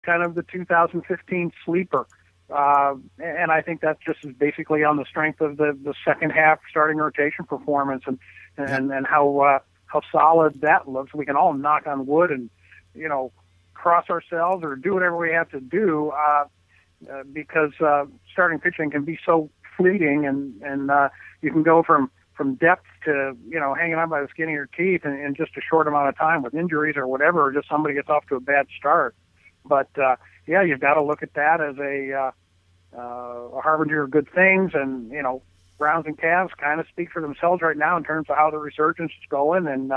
kind of the 2015 sleeper. And I think that's just basically on the strength of the second half starting rotation performance and how solid that looks. We can all knock on wood and, cross ourselves or do whatever we have to do, because starting pitching can be so fleeting and you can go from depth to, hanging on by the skin of your teeth in just a short amount of time with injuries or whatever, or just somebody gets off to a bad start. But, you've got to look at that as a harbinger of good things. And, Browns and Cavs kind of speak for themselves right now in terms of how the resurgence is going. And,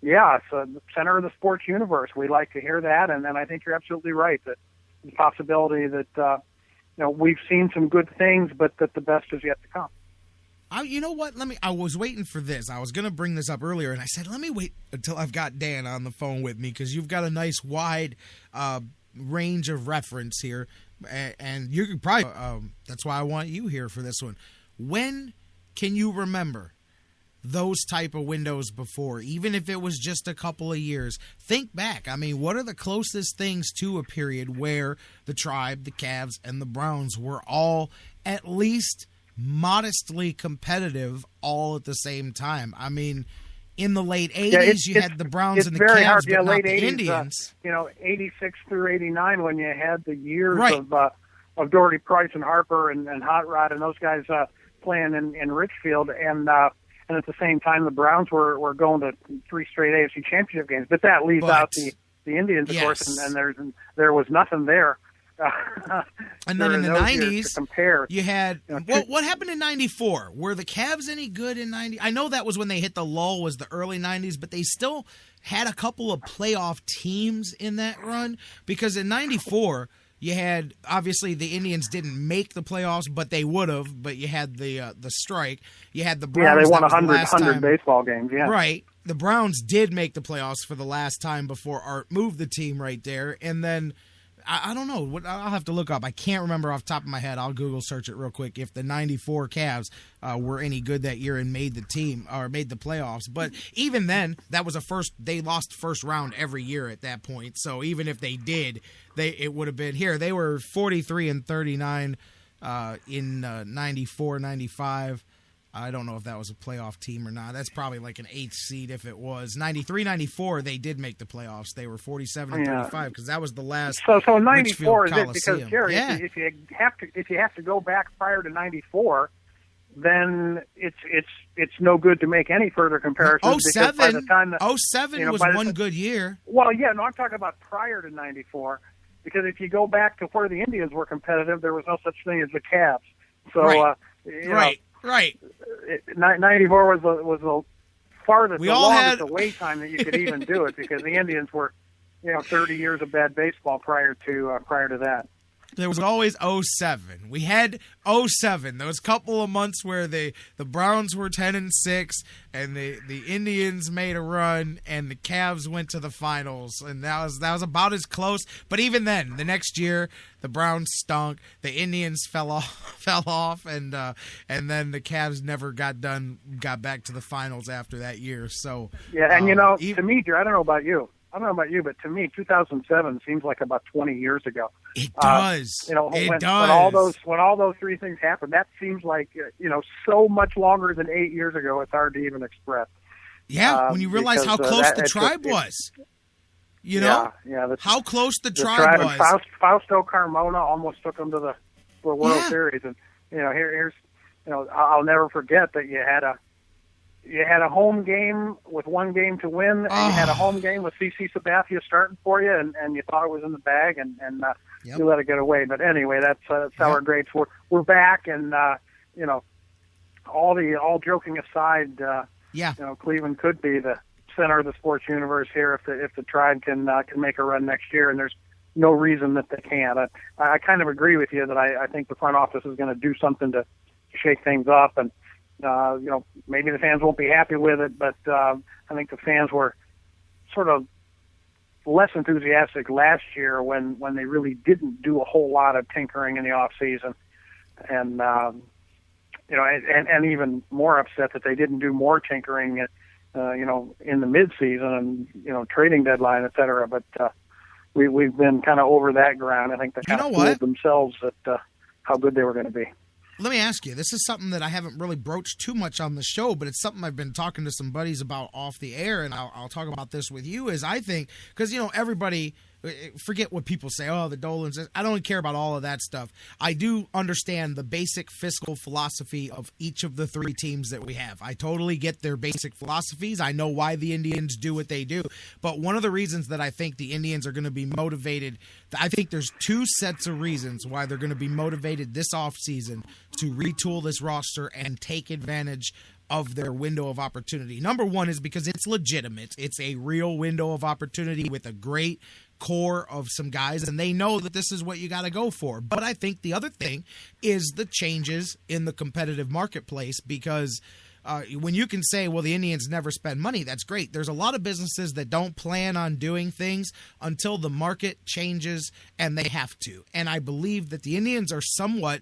it's the center of the sports universe. We like to hear that. And then I think you're absolutely right that the possibility that, we've seen some good things, but that the best is yet to come. You know what? I was waiting for this. I was going to bring this up earlier, and I said, let me wait until I've got Dan on the phone with me, because you've got a nice wide range of reference here, and you could probably that's why I want you here for this one. When can you remember those type of windows before, even if it was just a couple of years? Think back. I mean, what are the closest things to a period where the Tribe, the Cavs, and the Browns were all at least modestly competitive all at the same time? I mean, in the late 80s, you had the Browns and the Cavs, but not the Indians. 86 through 89, when you had the years of Doherty, Price, and Harper and Hot Rod and those guys playing in Richfield, and at the same time, the Browns were going to 3 straight AFC Championship games. But that leaves out the Indians, of course, and there was nothing there. And then in the 90s, you had what happened in 94? Were the Cavs any good in 90? I know that was when they hit the lull, was the early 90s, but they still had a couple of playoff teams in that run, because in 94, you had, obviously, the Indians didn't make the playoffs, but they would have. But you had the strike. You had the Browns. Yeah, they won 100 baseball games. Yeah, right. The Browns did make the playoffs for the last time before Art moved the team right there, and then I don't know. I'll have to look up. I can't remember off the top of my head. I'll Google search it real quick if the 94 Cavs were any good that year and made the team or made the playoffs. But even then, that was they lost first round every year at that point. So even if they did, it would have been here. They were 43-39 in 94, 95. I don't know if that was a playoff team or not. That's probably like an 8th seed if it was. 93, 94, they did make the playoffs. They were 47-35 because that was the last. So 94 is it, because Jerry, if you have to go back prior to 94, then it's no good to make any further comparisons. 07, by the time 07 was one good year. Well, yeah, no, I'm talking about prior to 94, because if you go back to where the Indians were competitive, there was no such thing as the Cavs. So Right. 94 was the farthest, the longest away time that you could even do it, because the Indians were, 30 years of bad baseball prior to that. There was always 07. We had 07. There was a couple of months where the Browns were 10-6, and the Indians made a run, and the Cavs went to the finals, and that was about as close. But even then, the next year, the Browns stunk. The Indians fell off, and then the Cavs never got back to the finals after that year. So and to me, Drew, I don't know about you, but to me, 2007 seems like about 20 years ago. It does. When all those 3 things happened, that seems like so much longer than 8 years ago. It's hard to even express. Yeah, when you realize how close the Tribe was. How close the Tribe was. Fausto Carmona almost took them to the World Series, and here's I'll never forget that you had a home game with 1 game to win, and you had a home game with CC Sabathia starting for you, and you thought it was in the bag, and you let it get away. But anyway, that's our greats. We're back, and all joking aside, Cleveland could be the center of the sports universe here if the Tribe can make a run next year, and there's no reason that they can't. I kind of agree with you that I think the front office is going to do something to shake things up, and maybe the fans won't be happy with it, but I think the fans were sort of less enthusiastic last year when they really didn't do a whole lot of tinkering in the off season, and and even more upset that they didn't do more tinkering, in the mid season and trading deadline, et cetera. But we've been kind of over that ground. I think they kind of fooled themselves at how good they were going to be. Let me ask you, this is something that I haven't really broached too much on the show, but it's something I've been talking to some buddies about off the air, and I'll talk about this with you, is I think, because, everybody, forget what people say, the Dolans, I don't care about all of that stuff. I do understand the basic fiscal philosophy of each of the three teams that we have. I totally get their basic philosophies. I know why the Indians do what they do. But one of the reasons that I think the Indians are going to be motivated, I think there's two sets of reasons why they're going to be motivated this offseason to retool this roster and take advantage of their window of opportunity. Number one is because it's legitimate. It's a real window of opportunity with a great core of some guys, and they know that this is what you got to go for. But I think the other thing is the changes in the competitive marketplace, because when you can say, well, the Indians never spend money, that's great. There's a lot of businesses that don't plan on doing things until the market changes, and they have to. And I believe that the Indians are somewhat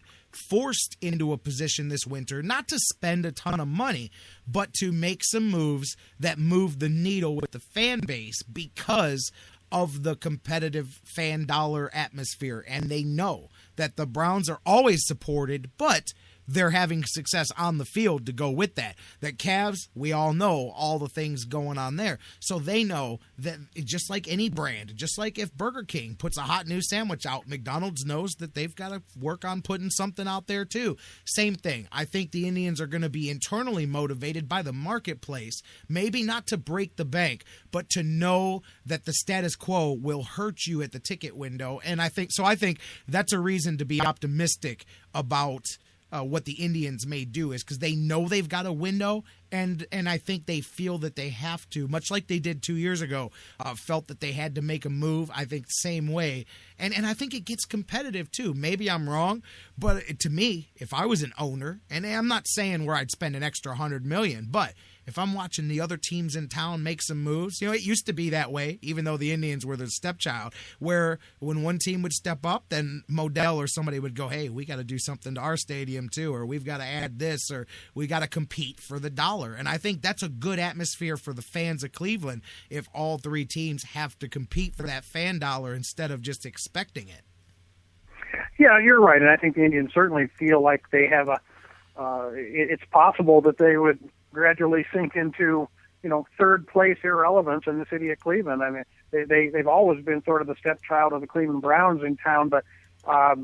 forced into a position this winter, not to spend a ton of money, but to make some moves that move the needle with the fan base because of the competitive fan dollar atmosphere. And they know that the Browns are always supported, but they're having success on the field to go with that. That Cavs, we all know all the things going on there. So they know that just like any brand, just like if Burger King puts a hot new sandwich out, McDonald's knows that they've got to work on putting something out there too. Same thing. I think the Indians are going to be internally motivated by the marketplace, maybe not to break the bank, but to know that the status quo will hurt you at the ticket window. And I think that's a reason to be optimistic about what the Indians may do, is because they know they've got a window, and I think they feel that they have to, much like they did 2 years ago, felt that they had to make a move. I think the same way. And I think it gets competitive too. Maybe I'm wrong, but to me, if I was an owner, and I'm not saying where I'd spend an extra $100 million, but if I'm watching the other teams in town make some moves, it used to be that way, even though the Indians were the stepchild, where when one team would step up, then Modell or somebody would go, hey, we got to do something to our stadium too, or we've got to add this, or we got to compete for the dollar. And I think that's a good atmosphere for the fans of Cleveland if all three teams have to compete for that fan dollar instead of just expecting it. Yeah, you're right. And I think the Indians certainly feel like they have it's possible that they would gradually sink into, third place irrelevance in the city of Cleveland. I mean, they've always been sort of the stepchild of the Cleveland Browns in town, but now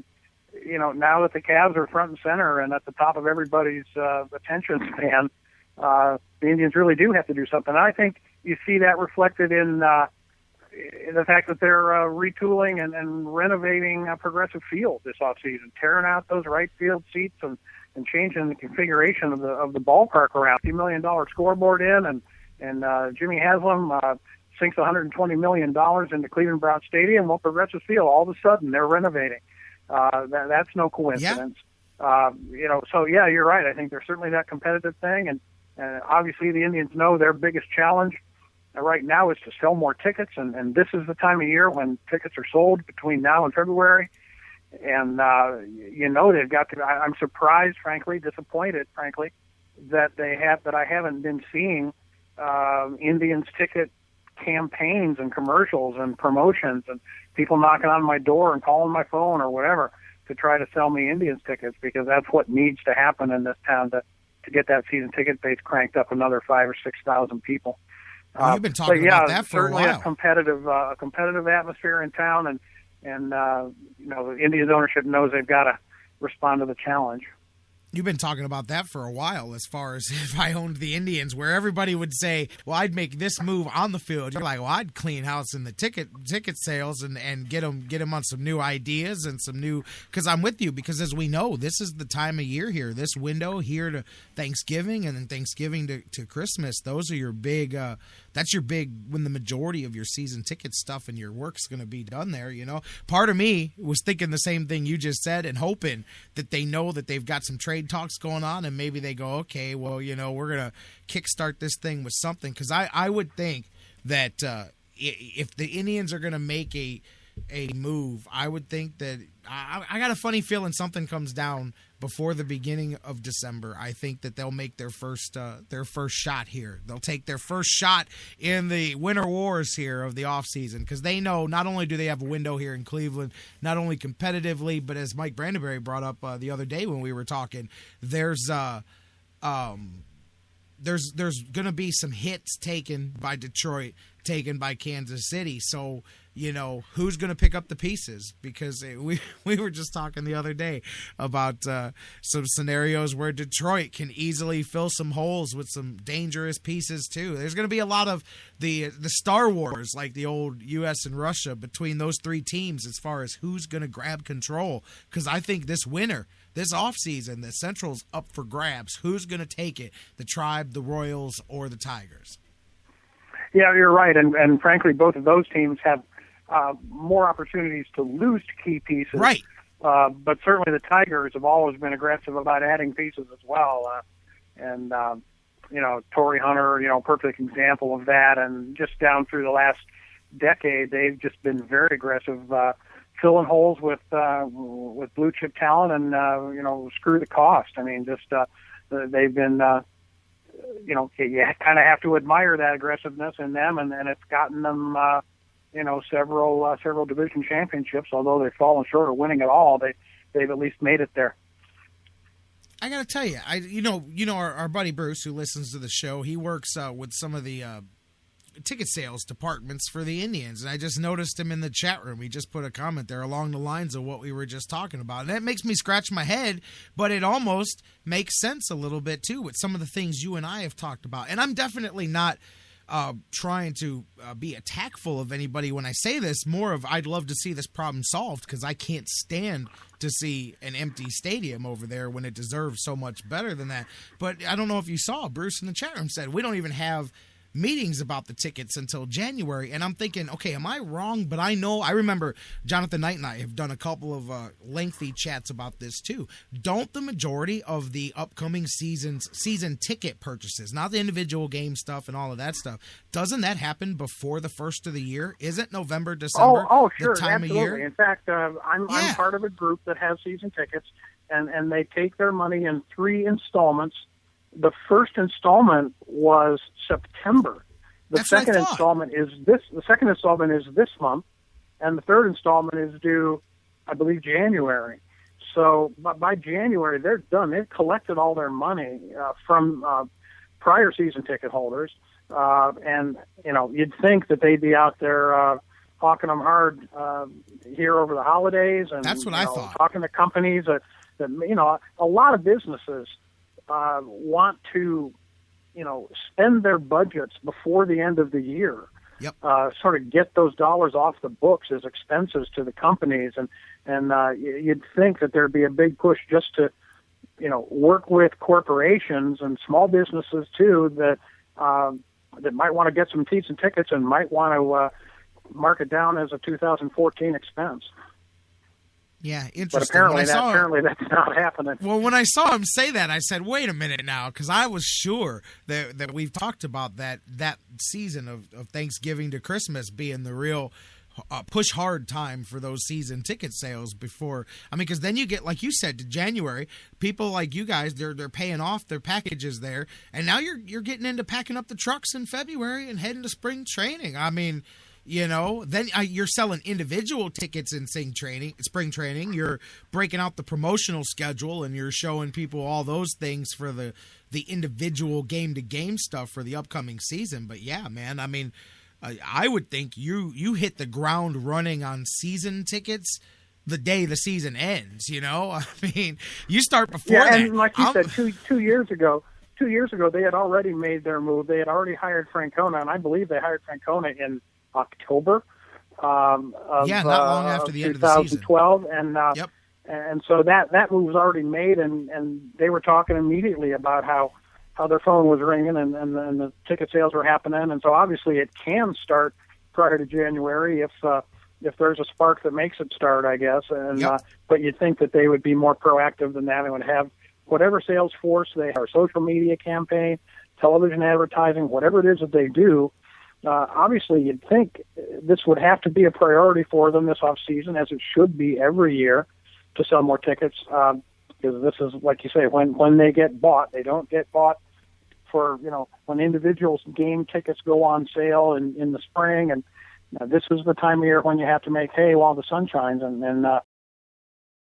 that the Cavs are front and center and at the top of everybody's attention span, the Indians really do have to do something. And I think you see that reflected in the fact that they're retooling and renovating Progressive Field this offseason, tearing out those right field seats and changing the configuration of the ballpark around. $50 million scoreboard in, and Jimmy Haslam sinks $120 million into Cleveland Brown Stadium. Well, Progressive Field, all of a sudden, they're renovating. That's no coincidence. Yeah. So yeah, you're right. I think there's certainly that competitive thing, and obviously the Indians know their biggest challenge right now is to sell more tickets, and this is the time of year when tickets are sold between now and February. And, they've got to, I'm surprised, disappointed, that I haven't been seeing, Indians ticket campaigns and commercials and promotions and people knocking on my door and calling my phone or whatever to try to sell me Indians tickets, because that's what needs to happen in this town to get that season ticket base cranked up another 5,000 or 6,000 people. You've been talking about that for a while. Certainly a competitive atmosphere in town, and the Indians ownership knows they've got to respond to the challenge. You've been talking about that for a while, as far as if I owned the Indians, where everybody would say, well, I'd make this move on the field. You're like, well, I'd clean house in the ticket sales and get them on some new ideas and some new, because I'm with you, because as we know, this is the time of year here, this window here to Thanksgiving and then Thanksgiving to Christmas. Those are your big, that's your big, when the majority of your season ticket stuff and your work's going to be done there, Part of me was thinking the same thing you just said and hoping that they know that they've got some trade talks going on, and maybe they go, okay, well, we're going to kickstart this thing with something, because I would think that if the Indians are going to make a move. I would think that I got a funny feeling something comes down before the beginning of December. I think that they'll make their first shot here. They'll take their first shot in the winter wars here of the offseason, because they know not only do they have a window here in Cleveland, not only competitively, but as Mike Brandenberry brought up the other day when we were talking, there's going to be some hits taken by Detroit, taken by Kansas City. So, who's going to pick up the pieces? Because we were just talking the other day about some scenarios where Detroit can easily fill some holes with some dangerous pieces too. There's going to be a lot of the Star Wars, like the old U.S. and Russia, between those three teams as far as who's going to grab control. Because I think this winter, this offseason, the Central's up for grabs. Who's going to take it? The Tribe, the Royals, or the Tigers? Yeah, you're right. And frankly, both of those teams have more opportunities to lose key pieces. Right. But certainly the Tigers have always been aggressive about adding pieces as well. Torrey Hunter, perfect example of that. And just down through the last decade, they've just been very aggressive, filling holes with blue chip talent and, screw the cost. I mean, they've been, you kind of have to admire that aggressiveness in them, and it's gotten them, several division championships. Although they've fallen short of winning it all, they've at least made it there. I got to tell you, our buddy Bruce, who listens to the show, he works with some of the ticket sales departments for the Indians, and I just noticed him in the chat room. He just put a comment there along the lines of what we were just talking about, and that makes me scratch my head, but it almost makes sense a little bit too with some of the things you and I have talked about. And I'm definitely not trying to be attackful of anybody when I say this. More of, I'd love to see this problem solved, because I can't stand to see an empty stadium over there when it deserves so much better than that. But I don't know if you saw, Bruce in the chat room said we don't even have meetings about the tickets until January. And I'm thinking, okay, am I wrong? But I remember Jonathan Knight and I have done a couple of lengthy chats about this too. Don't the majority of the upcoming season ticket purchases, not the individual game stuff and all of that stuff, doesn't that happen before the first of the year? Isn't November, December sure, the time absolutely. of year? In fact, I'm part of a group that has season tickets, and they take their money in 3 installments. The first installment was September. The second installment is this month, and the third installment is due, I believe, January. So by January, they're done. They've collected all their money from prior season ticket holders, and you'd think that they'd be out there hawking them hard here over the holidays, and that's what I thought. Talking to companies that a lot of businesses want to, spend their budgets before the end of the year. Yep. Sort of get those dollars off the books as expenses to the companies, and you'd think that there'd be a big push just to, work with corporations and small businesses too that might want to get some seats and tickets and might want to mark it down as a 2014 expense. Yeah, interesting. But apparently that's not happening. Well, when I saw him say that, I said, wait a minute now, because I was sure that we've talked about that season of Thanksgiving to Christmas being the real push hard time for those season ticket sales before. I mean, because then you get, like you said, to January, people like you guys, they're paying off their packages there, and now you're getting into packing up the trucks in February and heading to spring training. I mean, then you're selling individual tickets in spring training. You're breaking out the promotional schedule, and you're showing people all those things for the individual game-to-game stuff for the upcoming season. But yeah, man, I mean, I would think you hit the ground running on season tickets the day the season ends. I mean, you start before that. And like you said, two years ago, they had already made their move. They had already hired Francona, and I believe they hired Francona in October of not long after the end of the season. 2012, yep. And so that move was already made, and they were talking immediately about how their phone was ringing and the ticket sales were happening, and so obviously it can start prior to January if there's a spark that makes it start, I guess. And yep. But you'd think that they would be more proactive than that. They would have whatever sales force they have, social media campaign, television advertising, whatever it is that they do. obviously you'd think this would have to be a priority for them this off season, as it should be every year, to sell more tickets. Because this is, like you say, when they get bought, they don't get bought for, when individuals game tickets go on sale in the spring, and this is the time of year when you have to make hay while the sun shines, and